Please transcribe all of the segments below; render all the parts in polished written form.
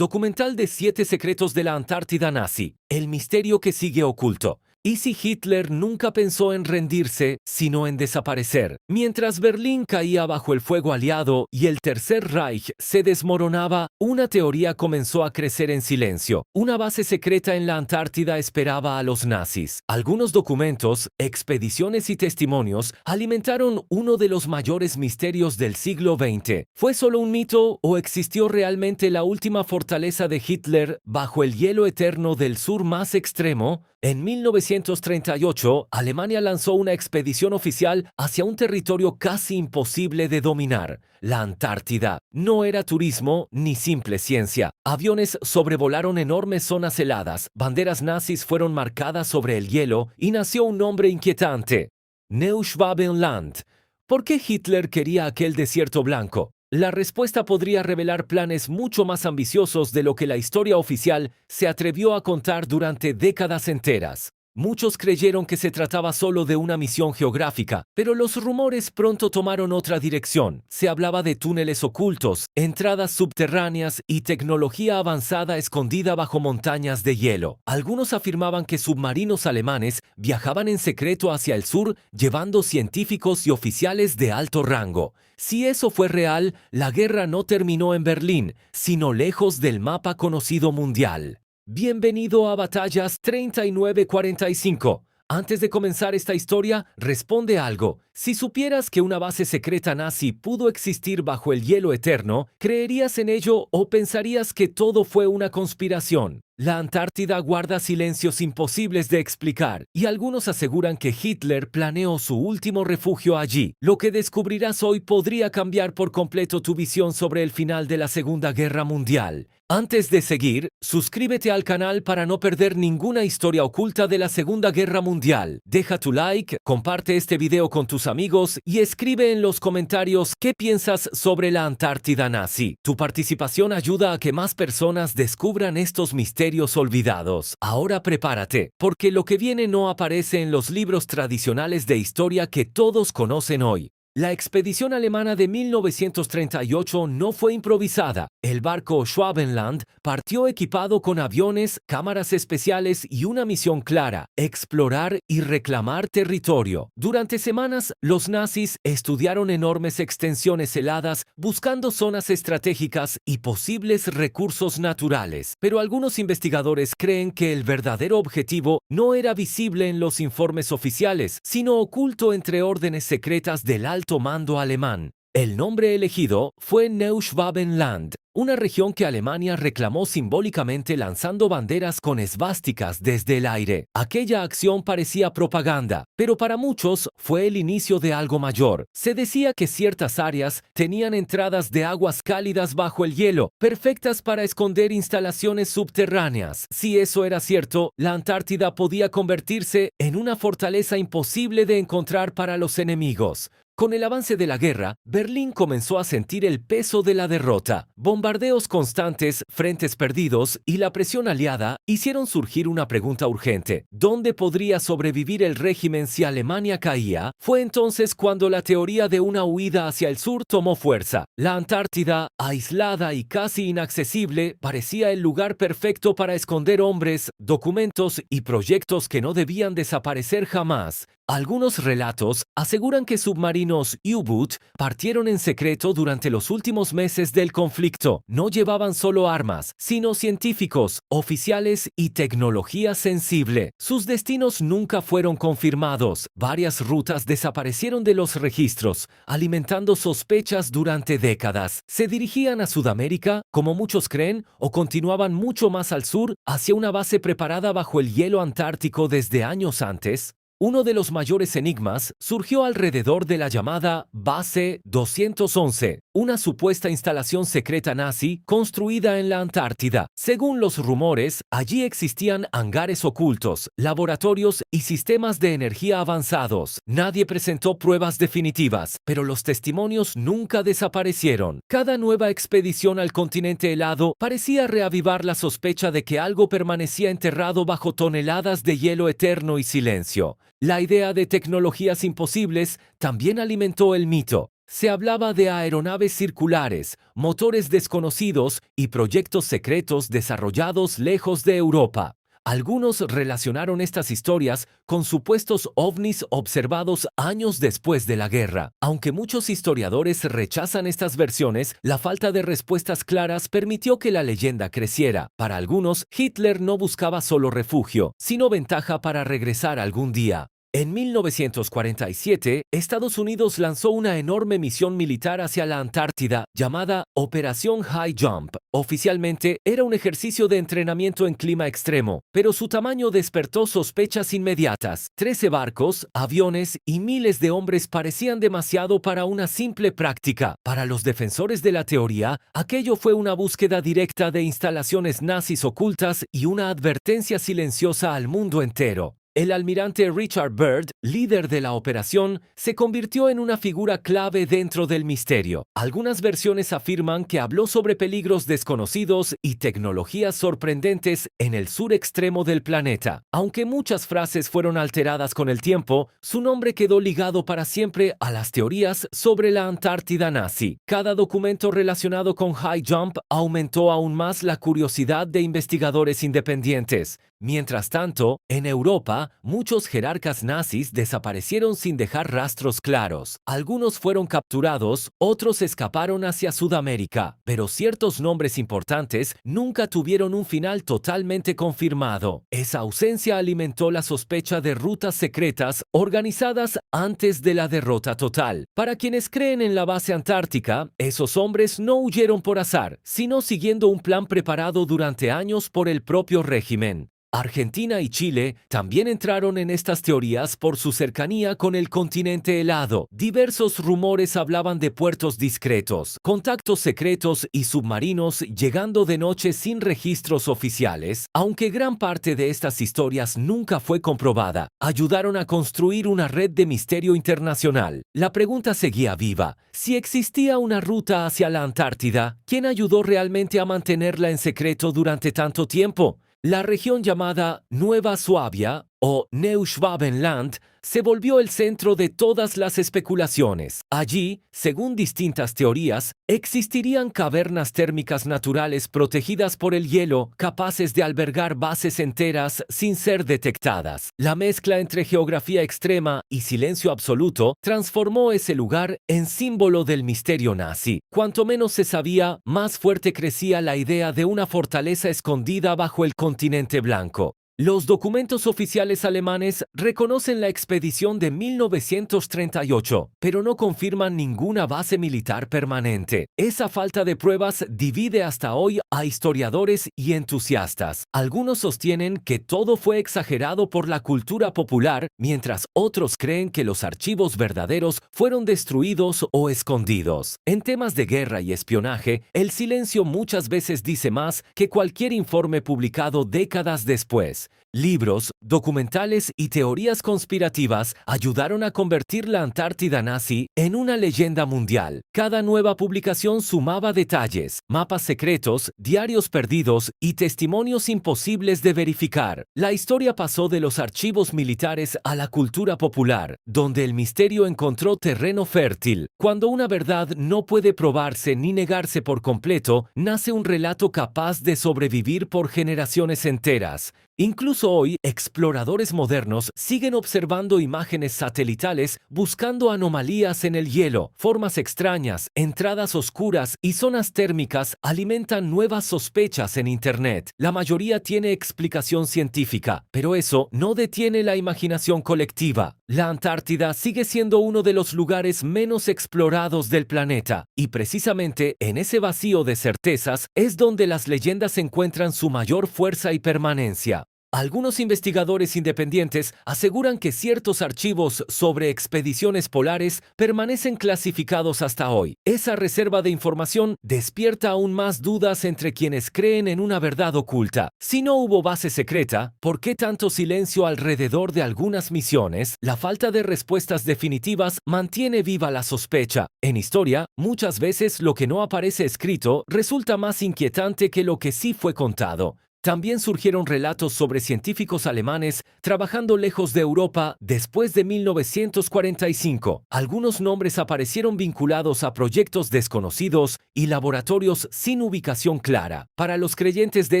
documental de 7 secretos de la Antártida nazi, el misterio que sigue oculto. ¿Y si Hitler nunca pensó en rendirse, sino en desaparecer? Mientras Berlín caía bajo el fuego aliado y el Tercer Reich se desmoronaba, una teoría comenzó a crecer en silencio. Una base secreta en la Antártida esperaba a los nazis. Algunos documentos, expediciones y testimonios alimentaron uno de los mayores misterios del siglo XX. ¿Fue solo un mito o existió realmente la última fortaleza de Hitler bajo el hielo eterno del sur más extremo? En 1938, Alemania lanzó una expedición oficial hacia un territorio casi imposible de dominar, la Antártida. No era turismo ni simple ciencia. Aviones sobrevolaron enormes zonas heladas, banderas nazis fueron marcadas sobre el hielo y nació un nombre inquietante: Neuschwabenland. ¿Por qué Hitler quería aquel desierto blanco? La respuesta podría revelar planes mucho más ambiciosos de lo que la historia oficial se atrevió a contar durante décadas enteras. Muchos creyeron que se trataba solo de una misión geográfica, pero los rumores pronto tomaron otra dirección. Se hablaba de túneles ocultos, entradas subterráneas y tecnología avanzada escondida bajo montañas de hielo. Algunos afirmaban que submarinos alemanes viajaban en secreto hacia el sur, llevando científicos y oficiales de alto rango. Si eso fue real, la guerra no terminó en Berlín, sino lejos del mapa conocido mundial. Bienvenido a Batallas 3945. Antes de comenzar esta historia, responde algo. Si supieras que una base secreta nazi pudo existir bajo el hielo eterno, ¿creerías en ello o pensarías que todo fue una conspiración? La Antártida guarda silencios imposibles de explicar, y algunos aseguran que Hitler planeó su último refugio allí. Lo que descubrirás hoy podría cambiar por completo tu visión sobre el final de la Segunda Guerra Mundial. Antes de seguir, suscríbete al canal para no perder ninguna historia oculta de la Segunda Guerra Mundial. Deja tu like, comparte este video con tus amigos y escribe en los comentarios qué piensas sobre la Antártida nazi. Tu participación ayuda a que más personas descubran estos misterios olvidados. Ahora prepárate, porque lo que viene no aparece en los libros tradicionales de historia que todos conocen hoy. La expedición alemana de 1938 no fue improvisada. El barco Schwabenland partió equipado con aviones, cámaras especiales y una misión clara: explorar y reclamar territorio. Durante semanas, los nazis estudiaron enormes extensiones heladas, buscando zonas estratégicas y posibles recursos naturales. Pero algunos investigadores creen que el verdadero objetivo no era visible en los informes oficiales, sino oculto entre órdenes secretas del alto mando alemán. El nombre elegido fue Neuschwabenland, una región que Alemania reclamó simbólicamente lanzando banderas con esvásticas desde el aire. Aquella acción parecía propaganda, pero para muchos fue el inicio de algo mayor. Se decía que ciertas áreas tenían entradas de aguas cálidas bajo el hielo, perfectas para esconder instalaciones subterráneas. Si eso era cierto, la Antártida podía convertirse en una fortaleza imposible de encontrar para los enemigos. Con el avance de la guerra, Berlín comenzó a sentir el peso de la derrota. Bombardeos constantes, frentes perdidos y la presión aliada hicieron surgir una pregunta urgente: ¿dónde podría sobrevivir el régimen si Alemania caía? Fue entonces cuando la teoría de una huida hacia el sur tomó fuerza. La Antártida, aislada y casi inaccesible, parecía el lugar perfecto para esconder hombres, documentos y proyectos que no debían desaparecer jamás. Algunos relatos aseguran que submarinos U-Boot partieron en secreto durante los últimos meses del conflicto. No llevaban solo armas, sino científicos, oficiales y tecnología sensible. Sus destinos nunca fueron confirmados. Varias rutas desaparecieron de los registros, alimentando sospechas durante décadas. ¿Se dirigían a Sudamérica, como muchos creen, o continuaban mucho más al sur, hacia una base preparada bajo el hielo antártico desde años antes? Uno de los mayores enigmas surgió alrededor de la llamada Base 211, una supuesta instalación secreta nazi construida en la Antártida. Según los rumores, allí existían hangares ocultos, laboratorios y sistemas de energía avanzados. Nadie presentó pruebas definitivas, pero los testimonios nunca desaparecieron. Cada nueva expedición al continente helado parecía reavivar la sospecha de que algo permanecía enterrado bajo toneladas de hielo eterno y silencio. La idea de tecnologías imposibles también alimentó el mito. Se hablaba de aeronaves circulares, motores desconocidos y proyectos secretos desarrollados lejos de Europa. Algunos relacionaron estas historias con supuestos ovnis observados años después de la guerra. Aunque muchos historiadores rechazan estas versiones, la falta de respuestas claras permitió que la leyenda creciera. Para algunos, Hitler no buscaba solo refugio, sino ventaja para regresar algún día. En 1947, Estados Unidos lanzó una enorme misión militar hacia la Antártida llamada Operación High Jump. Oficialmente, era un ejercicio de entrenamiento en clima extremo, pero su tamaño despertó sospechas inmediatas. 13 barcos, aviones y miles de hombres parecían demasiado para una simple práctica. Para los defensores de la teoría, aquello fue una búsqueda directa de instalaciones nazis ocultas y una advertencia silenciosa al mundo entero. El almirante Richard Byrd, líder de la operación, se convirtió en una figura clave dentro del misterio. Algunas versiones afirman que habló sobre peligros desconocidos y tecnologías sorprendentes en el sur extremo del planeta. Aunque muchas frases fueron alteradas con el tiempo, su nombre quedó ligado para siempre a las teorías sobre la Antártida nazi. Cada documento relacionado con High Jump aumentó aún más la curiosidad de investigadores independientes. Mientras tanto, en Europa, muchos jerarcas nazis desaparecieron sin dejar rastros claros. Algunos fueron capturados, otros escaparon hacia Sudamérica, pero ciertos nombres importantes nunca tuvieron un final totalmente confirmado. Esa ausencia alimentó la sospecha de rutas secretas organizadas antes de la derrota total. Para quienes creen en la base antártica, esos hombres no huyeron por azar, sino siguiendo un plan preparado durante años por el propio régimen. Argentina y Chile también entraron en estas teorías por su cercanía con el continente helado. Diversos rumores hablaban de puertos discretos, contactos secretos y submarinos llegando de noche sin registros oficiales. Aunque gran parte de estas historias nunca fue comprobada, ayudaron a construir una red de misterio internacional. La pregunta seguía viva. Si existía una ruta hacia la Antártida, ¿quién ayudó realmente a mantenerla en secreto durante tanto tiempo? La región llamada Nueva Suabia o Neuschwabenland se volvió el centro de todas las especulaciones. Allí, según distintas teorías, existirían cavernas térmicas naturales protegidas por el hielo, capaces de albergar bases enteras sin ser detectadas. La mezcla entre geografía extrema y silencio absoluto transformó ese lugar en símbolo del misterio nazi. Cuanto menos se sabía, más fuerte crecía la idea de una fortaleza escondida bajo el continente blanco. Los documentos oficiales alemanes reconocen la expedición de 1938, pero no confirman ninguna base militar permanente. Esa falta de pruebas divide hasta hoy a historiadores y entusiastas. Algunos sostienen que todo fue exagerado por la cultura popular, mientras otros creen que los archivos verdaderos fueron destruidos o escondidos. En temas de guerra y espionaje, el silencio muchas veces dice más que cualquier informe publicado décadas después. Libros, documentales y teorías conspirativas ayudaron a convertir la Antártida nazi en una leyenda mundial. Cada nueva publicación sumaba detalles, mapas secretos, diarios perdidos y testimonios imposibles de verificar. La historia pasó de los archivos militares a la cultura popular, donde el misterio encontró terreno fértil. Cuando una verdad no puede probarse ni negarse por completo, nace un relato capaz de sobrevivir por generaciones enteras. Incluso hoy, exploradores modernos siguen observando imágenes satelitales buscando anomalías en el hielo, formas extrañas, entradas oscuras y zonas térmicas alimentan nuevas sospechas en Internet. La mayoría tiene explicación científica, pero eso no detiene la imaginación colectiva. La Antártida sigue siendo uno de los lugares menos explorados del planeta, y precisamente en ese vacío de certezas es donde las leyendas encuentran su mayor fuerza y permanencia. Algunos investigadores independientes aseguran que ciertos archivos sobre expediciones polares permanecen clasificados hasta hoy. Esa reserva de información despierta aún más dudas entre quienes creen en una verdad oculta. Si no hubo base secreta, ¿por qué tanto silencio alrededor de algunas misiones? La falta de respuestas definitivas mantiene viva la sospecha. En historia, muchas veces lo que no aparece escrito resulta más inquietante que lo que sí fue contado. También surgieron relatos sobre científicos alemanes trabajando lejos de Europa después de 1945. Algunos nombres aparecieron vinculados a proyectos desconocidos y laboratorios sin ubicación clara. Para los creyentes de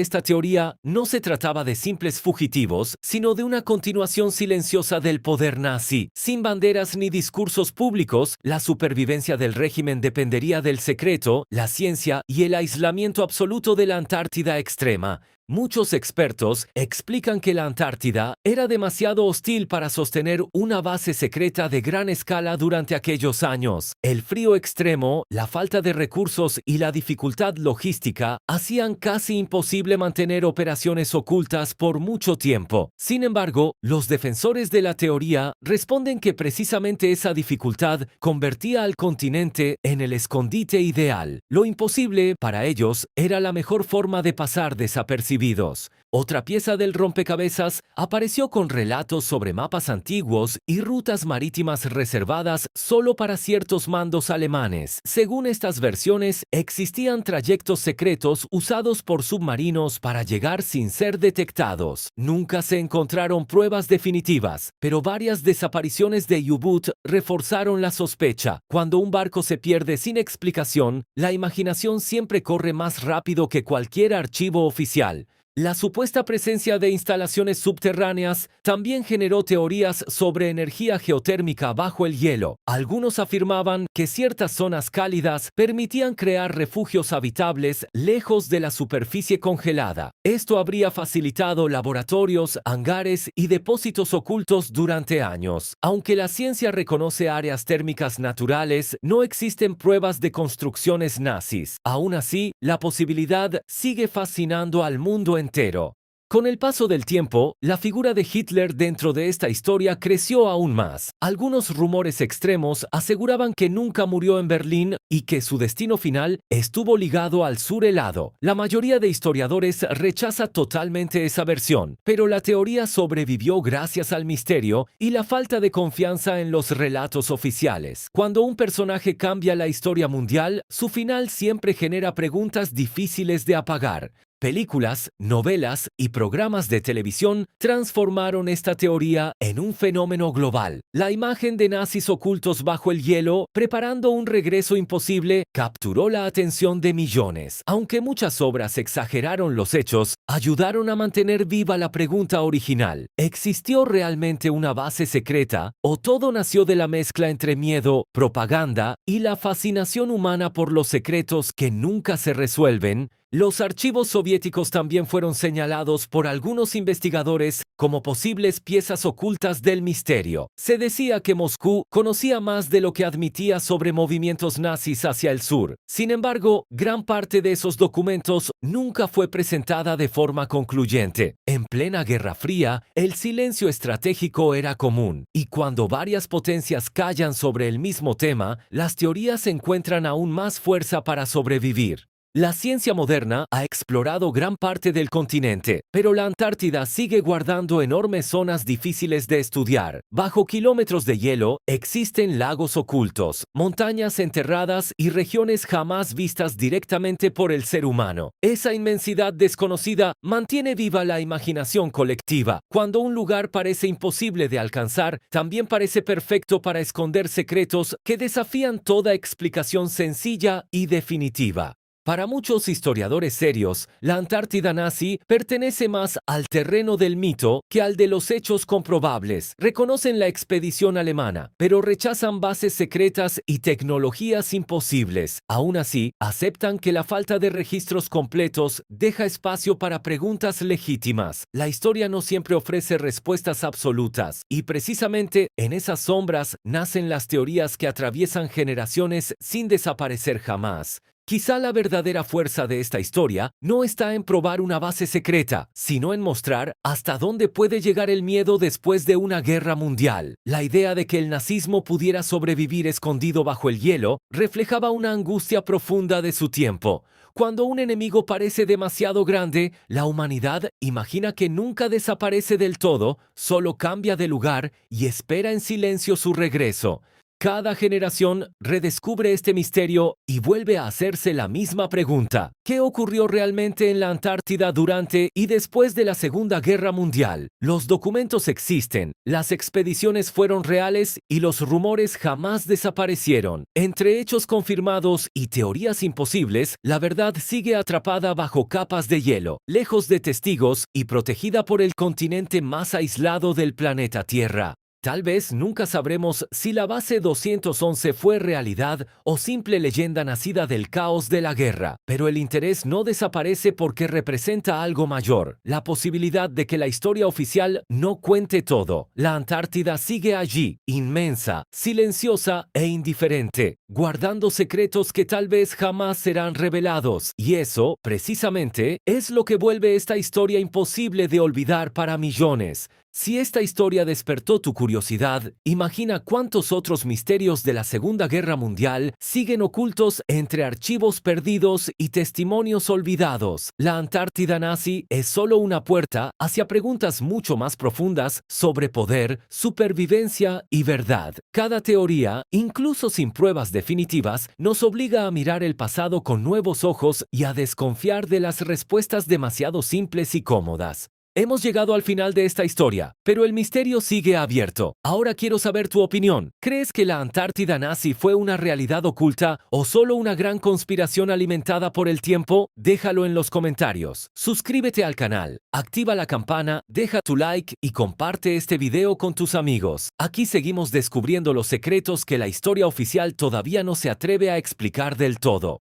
esta teoría, no se trataba de simples fugitivos, sino de una continuación silenciosa del poder nazi. Sin banderas ni discursos públicos, la supervivencia del régimen dependería del secreto, la ciencia y el aislamiento absoluto de la Antártida extrema. Muchos expertos explican que la Antártida era demasiado hostil para sostener una base secreta de gran escala durante aquellos años. El frío extremo, la falta de recursos y la dificultad logística hacían casi imposible mantener operaciones ocultas por mucho tiempo. Sin embargo, los defensores de la teoría responden que precisamente esa dificultad convertía al continente en el escondite ideal. Lo imposible, para ellos, era la mejor forma de pasar desapercibidos. Otra pieza del rompecabezas apareció con relatos sobre mapas antiguos y rutas marítimas reservadas solo para ciertos mandos alemanes. Según estas versiones, existían trayectos secretos usados por submarinos para llegar sin ser detectados. Nunca se encontraron pruebas definitivas, pero varias desapariciones de U-Boot reforzaron la sospecha. Cuando un barco se pierde sin explicación, la imaginación siempre corre más rápido que cualquier archivo oficial. La supuesta presencia de instalaciones subterráneas también generó teorías sobre energía geotérmica bajo el hielo. Algunos afirmaban que ciertas zonas cálidas permitían crear refugios habitables lejos de la superficie congelada. Esto habría facilitado laboratorios, hangares y depósitos ocultos durante años. Aunque la ciencia reconoce áreas térmicas naturales, no existen pruebas de construcciones nazis. Aún así, la posibilidad sigue fascinando al mundo entero. Con el paso del tiempo, la figura de Hitler dentro de esta historia creció aún más. Algunos rumores extremos aseguraban que nunca murió en Berlín y que su destino final estuvo ligado al sur helado. La mayoría de historiadores rechaza totalmente esa versión, pero la teoría sobrevivió gracias al misterio y la falta de confianza en los relatos oficiales. Cuando un personaje cambia la historia mundial, su final siempre genera preguntas difíciles de apagar. Películas, novelas y programas de televisión transformaron esta teoría en un fenómeno global. La imagen de nazis ocultos bajo el hielo, preparando un regreso imposible, capturó la atención de millones. Aunque muchas obras exageraron los hechos, ayudaron a mantener viva la pregunta original. ¿Existió realmente una base secreta o todo nació de la mezcla entre miedo, propaganda y la fascinación humana por los secretos que nunca se resuelven? Los archivos soviéticos también fueron señalados por algunos investigadores como posibles piezas ocultas del misterio. Se decía que Moscú conocía más de lo que admitía sobre movimientos nazis hacia el sur. Sin embargo, gran parte de esos documentos nunca fue presentada de forma concluyente. En plena Guerra Fría, el silencio estratégico era común, y cuando varias potencias callan sobre el mismo tema, las teorías encuentran aún más fuerza para sobrevivir. La ciencia moderna ha explorado gran parte del continente, pero la Antártida sigue guardando enormes zonas difíciles de estudiar. Bajo kilómetros de hielo existen lagos ocultos, montañas enterradas y regiones jamás vistas directamente por el ser humano. Esa inmensidad desconocida mantiene viva la imaginación colectiva. Cuando un lugar parece imposible de alcanzar, también parece perfecto para esconder secretos que desafían toda explicación sencilla y definitiva. Para muchos historiadores serios, la Antártida nazi pertenece más al terreno del mito que al de los hechos comprobables. Reconocen la expedición alemana, pero rechazan bases secretas y tecnologías imposibles. Aún así, aceptan que la falta de registros completos deja espacio para preguntas legítimas. La historia no siempre ofrece respuestas absolutas, y precisamente en esas sombras nacen las teorías que atraviesan generaciones sin desaparecer jamás. Quizá la verdadera fuerza de esta historia no está en probar una base secreta, sino en mostrar hasta dónde puede llegar el miedo después de una guerra mundial. La idea de que el nazismo pudiera sobrevivir escondido bajo el hielo reflejaba una angustia profunda de su tiempo. Cuando un enemigo parece demasiado grande, la humanidad imagina que nunca desaparece del todo, solo cambia de lugar y espera en silencio su regreso. Cada generación redescubre este misterio y vuelve a hacerse la misma pregunta. ¿Qué ocurrió realmente en la Antártida durante y después de la Segunda Guerra Mundial? Los documentos existen, las expediciones fueron reales y los rumores jamás desaparecieron. Entre hechos confirmados y teorías imposibles, la verdad sigue atrapada bajo capas de hielo, lejos de testigos y protegida por el continente más aislado del planeta Tierra. Tal vez nunca sabremos si la base 211 fue realidad o simple leyenda nacida del caos de la guerra, pero el interés no desaparece porque representa algo mayor, la posibilidad de que la historia oficial no cuente todo. La Antártida sigue allí, inmensa, silenciosa e indiferente, guardando secretos que tal vez jamás serán revelados, y eso, precisamente, es lo que vuelve esta historia imposible de olvidar para millones. Si esta historia despertó tu curiosidad, imagina cuántos otros misterios de la Segunda Guerra Mundial siguen ocultos entre archivos perdidos y testimonios olvidados. La Antártida nazi es solo una puerta hacia preguntas mucho más profundas sobre poder, supervivencia y verdad. Cada teoría, incluso sin pruebas definitivas, nos obliga a mirar el pasado con nuevos ojos y a desconfiar de las respuestas demasiado simples y cómodas. Hemos llegado al final de esta historia, pero el misterio sigue abierto. Ahora quiero saber tu opinión. ¿Crees que la Antártida nazi fue una realidad oculta o solo una gran conspiración alimentada por el tiempo? Déjalo en los comentarios. Suscríbete al canal, activa la campana, deja tu like y comparte este video con tus amigos. Aquí seguimos descubriendo los secretos que la historia oficial todavía no se atreve a explicar del todo.